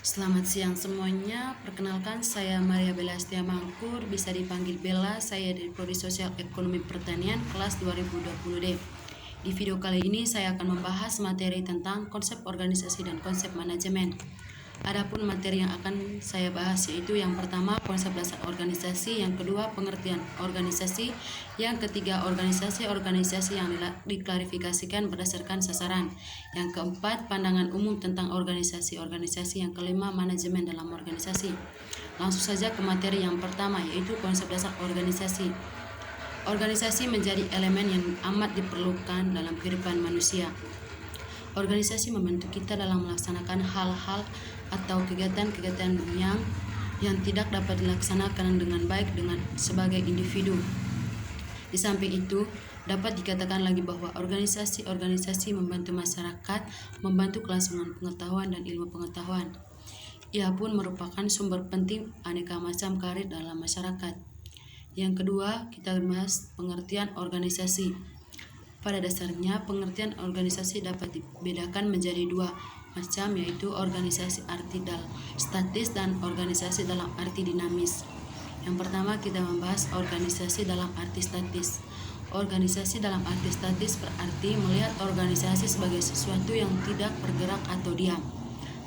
Selamat siang semuanya, perkenalkan saya Maria Belastia Mangkur, bisa dipanggil Bella, saya dari Prodi Sosial Ekonomi Pertanian kelas 2020D. Di video kali ini saya akan membahas materi tentang konsep organisasi dan konsep manajemen. Adapun materi yang akan saya bahas yaitu yang pertama konsep dasar organisasi, yang kedua pengertian organisasi, yang ketiga organisasi-organisasi yang diklarifikasikan berdasarkan sasaran, yang keempat pandangan umum tentang organisasi-organisasi, yang kelima manajemen dalam organisasi. Langsung saja ke materi yang pertama yaitu konsep dasar organisasi. Organisasi menjadi elemen yang amat diperlukan dalam kehidupan manusia. Organisasi membantu kita dalam melaksanakan hal-hal atau kegiatan-kegiatan yang tidak dapat dilaksanakan dengan baik dengan sebagai individu. Di samping itu, dapat dikatakan lagi bahwa organisasi-organisasi membantu masyarakat, membantu kelangsungan pengetahuan dan ilmu pengetahuan. Ia pun merupakan sumber penting aneka macam karir dalam masyarakat. Yang kedua, kita bahas pengertian organisasi. Pada dasarnya, pengertian organisasi dapat dibedakan menjadi dua macam, yaitu organisasi arti statis dan organisasi dalam arti dinamis. Yang pertama, kita membahas organisasi dalam arti statis. Organisasi dalam arti statis berarti melihat organisasi sebagai sesuatu yang tidak bergerak atau diam.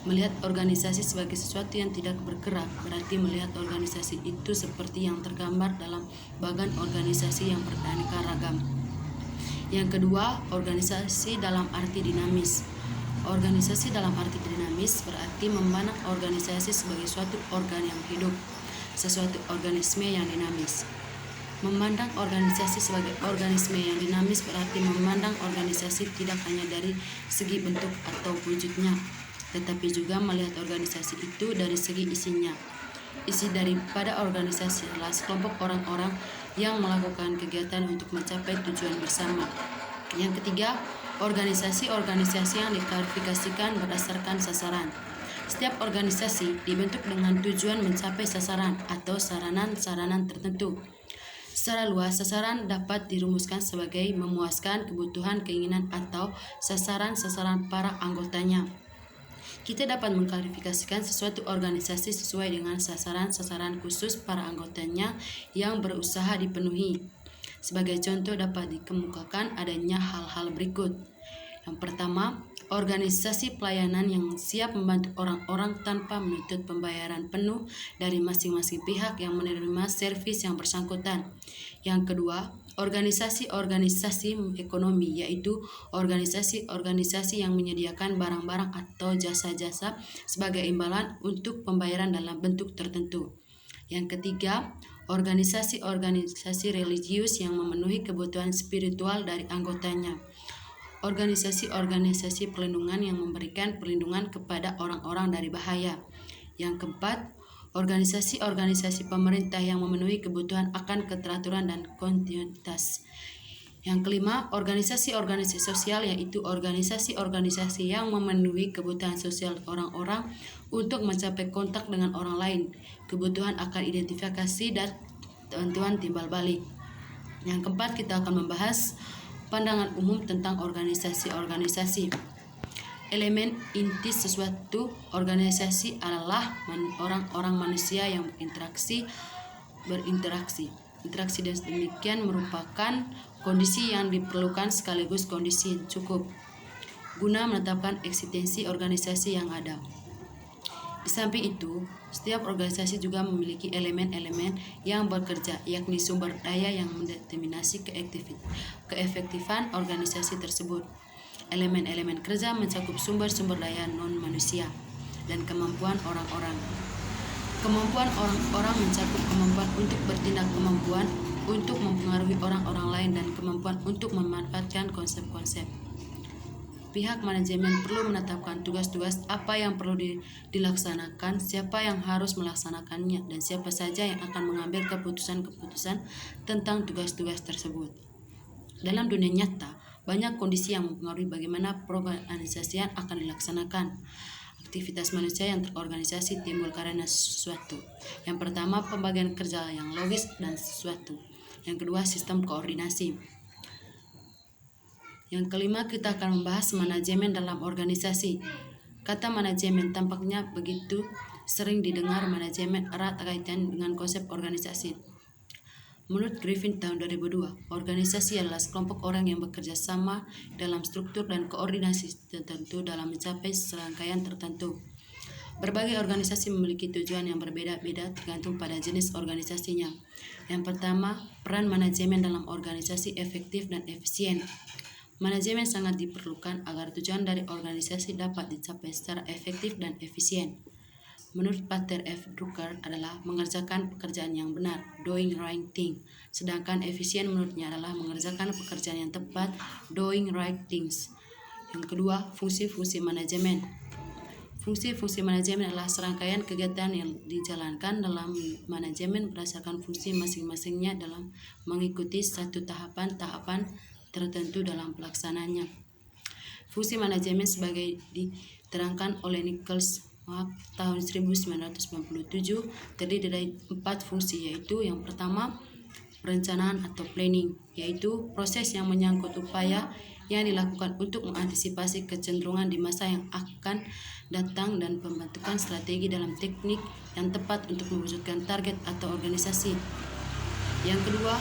Melihat organisasi sebagai sesuatu yang tidak bergerak berarti melihat organisasi itu seperti yang tergambar dalam bagan organisasi yang beraneka ragam. Yang kedua, organisasi dalam arti dinamis. Organisasi dalam arti dinamis berarti memandang organisasi sebagai suatu organ yang hidup, sesuatu organisme yang dinamis. Memandang organisasi sebagai organisme yang dinamis berarti memandang organisasi tidak hanya dari segi bentuk atau wujudnya, tetapi juga melihat organisasi itu dari segi isinya. Isi daripada organisasi adalah sekelompok orang-orang yang melakukan kegiatan untuk mencapai tujuan bersama. Yang ketiga, organisasi-organisasi yang diklarifikasikan berdasarkan sasaran. Setiap organisasi dibentuk dengan tujuan mencapai sasaran atau saranan-saranan tertentu. Secara luas, sasaran dapat dirumuskan sebagai memuaskan kebutuhan, keinginan, atau sasaran-sasaran para anggotanya. Kita dapat mengklarifikasikan sesuatu organisasi sesuai dengan sasaran-sasaran khusus para anggotanya yang berusaha dipenuhi. Sebagai contoh dapat dikemukakan adanya hal-hal berikut. Yang pertama, organisasi pelayanan yang siap membantu orang-orang tanpa menuntut pembayaran penuh dari masing-masing pihak yang menerima servis yang bersangkutan. Yang kedua, organisasi-organisasi ekonomi, yaitu organisasi-organisasi yang menyediakan barang-barang atau jasa-jasa sebagai imbalan untuk pembayaran dalam bentuk tertentu. Yang ketiga, organisasi-organisasi religius yang memenuhi kebutuhan spiritual dari anggotanya. Organisasi-organisasi perlindungan yang memberikan perlindungan kepada orang-orang dari bahaya. Yang keempat, organisasi-organisasi pemerintah yang memenuhi kebutuhan akan keteraturan dan kontinuitas. Yang kelima, organisasi-organisasi sosial, yaitu organisasi-organisasi yang memenuhi kebutuhan sosial orang-orang untuk mencapai kontak dengan orang lain, kebutuhan akan identifikasi dan bantuan timbal balik. Yang keempat, kita akan membahas pandangan umum tentang organisasi-organisasi. Elemen inti sesuatu organisasi adalah orang-orang manusia yang berinteraksi. Interaksi dan demikian merupakan kondisi yang diperlukan sekaligus kondisi yang cukup guna menetapkan eksistensi organisasi yang ada. Di samping itu, setiap organisasi juga memiliki elemen-elemen yang bekerja, yakni sumber daya yang mendeterminasi keefektifan organisasi tersebut. Elemen-elemen kerja mencakup sumber-sumber daya non-manusia dan kemampuan orang-orang. Kemampuan orang-orang mencakup kemampuan untuk bertindak, kemampuan untuk mempengaruhi orang-orang lain, dan kemampuan untuk memanfaatkan konsep-konsep. Pihak manajemen perlu menetapkan tugas-tugas apa yang perlu dilaksanakan, siapa yang harus melaksanakannya, dan siapa saja yang akan mengambil keputusan-keputusan tentang tugas-tugas tersebut. Dalam dunia nyata, banyak kondisi yang mempengaruhi bagaimana perorganisasian akan dilaksanakan. Aktivitas manusia yang terorganisasi timbul karena sesuatu. Yang pertama, pembagian kerja yang logis dan sesuatu. Yang kedua, sistem koordinasi. Yang kelima, kita akan membahas manajemen dalam organisasi. Kata manajemen tampaknya begitu sering didengar. Manajemen erat kaitan dengan konsep organisasi. Menurut Griffin tahun 2002, organisasi adalah sekelompok orang yang bekerja sama dalam struktur dan koordinasi tertentu dalam mencapai serangkaian tertentu. Berbagai organisasi memiliki tujuan yang berbeda-beda tergantung pada jenis organisasinya. Yang pertama, peran manajemen dalam organisasi efektif dan efisien. Manajemen sangat diperlukan agar tujuan dari organisasi dapat dicapai secara efektif dan efisien. Menurut Peter F. Drucker adalah mengerjakan pekerjaan yang benar, doing right thing. Sedangkan efisien menurutnya adalah mengerjakan pekerjaan yang tepat, doing right things. Yang kedua, fungsi-fungsi manajemen. Fungsi-fungsi manajemen adalah serangkaian kegiatan yang dijalankan dalam manajemen berdasarkan fungsi masing-masingnya dalam mengikuti satu tahapan-tahapan tertentu dalam pelaksanaannya. Fungsi manajemen sebagai diterangkan oleh Nicholas tahun 1997 terdiri dari 4 fungsi, yaitu yang pertama perencanaan atau planning, yaitu proses yang menyangkut upaya yang dilakukan untuk mengantisipasi kecenderungan di masa yang akan datang dan pembentukan strategi dalam teknik yang tepat untuk mewujudkan target atau organisasi. Yang kedua,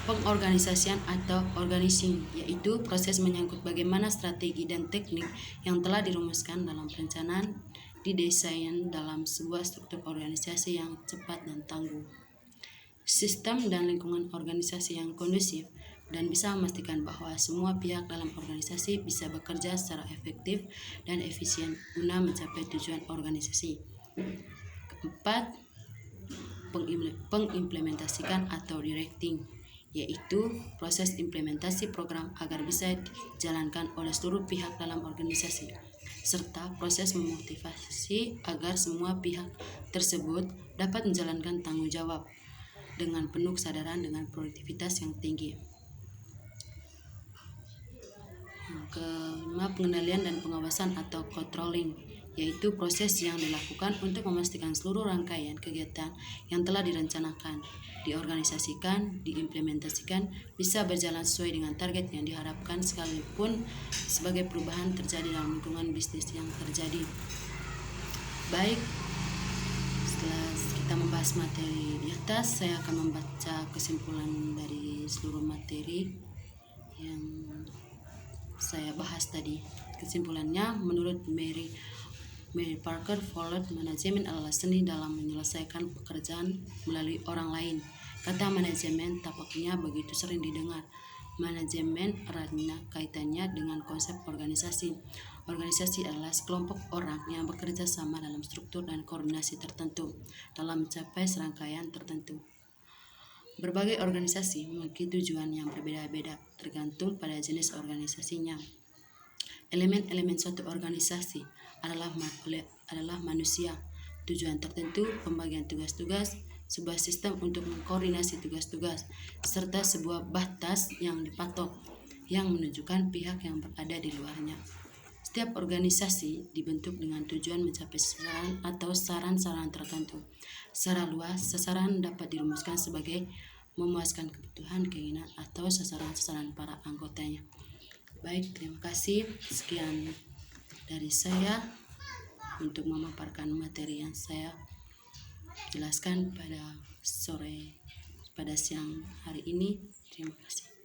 pengorganisasian atau organizing, yaitu proses menyangkut bagaimana strategi dan teknik yang telah dirumuskan dalam perencanaan didesain dalam sebuah struktur organisasi yang cepat dan tangguh. Sistem dan lingkungan organisasi yang kondusif dan bisa memastikan bahwa semua pihak dalam organisasi bisa bekerja secara efektif dan efisien guna mencapai tujuan organisasi. Keempat, pengimplementasikan atau directing, yaitu proses implementasi program agar bisa dijalankan oleh seluruh pihak dalam organisasi, serta proses memotivasi agar semua pihak tersebut dapat menjalankan tanggung jawab dengan penuh kesadaran dengan produktivitas yang tinggi. Yang kelima, pengendalian dan pengawasan atau controlling, yaitu proses yang dilakukan untuk memastikan seluruh rangkaian kegiatan yang telah direncanakan, diorganisasikan, diimplementasikan bisa berjalan sesuai dengan target yang diharapkan sekalipun sebagai perubahan terjadi dalam lingkungan bisnis yang terjadi. Baik, setelah kita membahas materi di atas, saya akan membaca kesimpulan dari seluruh materi yang saya bahas tadi. Kesimpulannya, menurut Mary Parker Follett, manajemen adalah seni dalam menyelesaikan pekerjaan melalui orang lain. Kata manajemen tampaknya begitu sering didengar. Manajemen eratnya kaitannya dengan konsep organisasi. Organisasi adalah sekelompok orang yang bekerja sama dalam struktur dan koordinasi tertentu dalam mencapai serangkaian tertentu. Berbagai organisasi memiliki tujuan yang berbeda-beda tergantung pada jenis organisasinya. Elemen-elemen suatu organisasi adalah manusia, tujuan tertentu, pembagian tugas-tugas, sebuah sistem untuk mengkoordinasi tugas-tugas, serta sebuah batas yang dipatok yang menunjukkan pihak yang berada di luarnya. Setiap organisasi dibentuk dengan tujuan mencapai sasaran atau sasaran tertentu. Secara luas, sasaran dapat dirumuskan sebagai memuaskan kebutuhan, keinginan, atau sasaran-sasaran para anggotanya. Baik, terima kasih. Sekian dari saya untuk memaparkan materi yang saya jelaskan pada siang hari ini. Terima kasih.